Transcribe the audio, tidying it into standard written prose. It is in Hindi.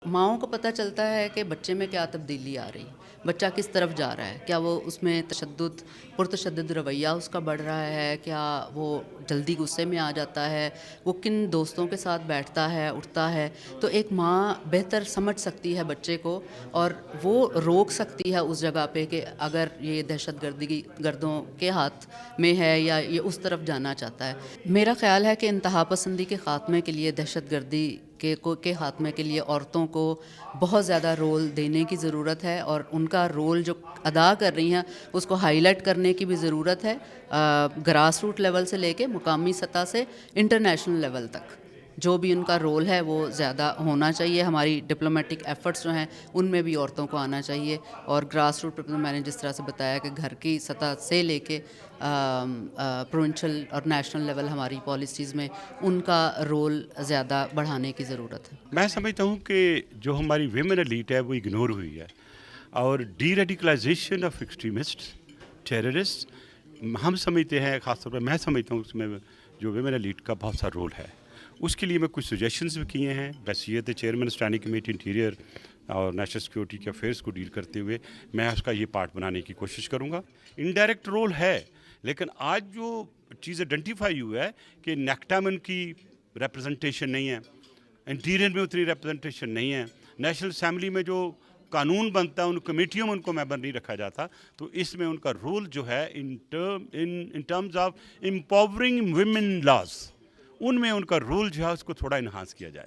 माँओं को पता चलता है कि बच्चे में क्या तब्दीली आ रही है, बच्चा किस तरफ जा रहा है, क्या वो उसमें पुरतशद्दुद रवैया उसका बढ़ रहा है, क्या वो जल्दी गुस्से में आ जाता है, वो किन दोस्तों के साथ बैठता है, उठता है। तो एक माँ बेहतर समझ सकती है बच्चे को और वो रोक सकती है उस जगह पे कि अगर ये दहशतगर्दी गर्दों के हाथ में है या ये उस तरफ जाना चाहता है। मेरा ख़्याल है कि इंतहा पसंदी के ख़ात्मे के लिए, दहशतगर्दी के खात्मे के लिए औरतों को बहुत ज़्यादा रोल देने की ज़रूरत है और उनका रोल जो अदा कर रही हैं उसको हाईलाइट करने की भी ज़रूरत है, ग्रास रूट लेवल से लेके मुकामी सतह से इंटरनेशनल लेवल तक जो भी उनका रोल है वो ज़्यादा होना चाहिए। हमारी डिप्लोमेटिक एफ़र्ट्स जो हैं उनमें भी औरतों को आना चाहिए और ग्रास रूट पर मैंने जिस तरह से बताया कि घर की सतह से लेके प्रोविंशियल और नेशनल लेवल हमारी पॉलिसीज़ में उनका रोल ज़्यादा बढ़ाने की ज़रूरत है। मैं समझता हूँ कि जो हमारी विमेन एलीट है वो इग्नोर हुई है और deradicalisation of extremist terrorist हम समझते हैं, ख़ासतौर पर मैं समझता हूँ उसमें जो विमेन एलीट का बहुत सा रोल है। उसके लिए मैं कुछ सजेशंस भी किए हैं। बैसियत चेयरमैन स्टैंडिंग कमेटी इंटीरियर और नेशनल सिक्योरिटी के अफेयर्स को डील करते हुए मैं उसका ये पार्ट बनाने की कोशिश करूँगा। इनडायरेक्ट रोल है, लेकिन आज जो चीज़ आइडेंटिफाई हुआ है कि नेक्टा में उनकी रिप्रेजेंटेशन नहीं है, इंटीरियर में उतनी रिप्रेजेंटेशन नहीं है, नेशनल असेंबली में जो कानून बनता है उन कमेटियों में उनको मेंबर नहीं रखा जाता, तो इसमें उनका रोल जो है in terms of empowering women laws, उनमें उनका रोल जो है उसको थोड़ा इन्हांस किया जाए।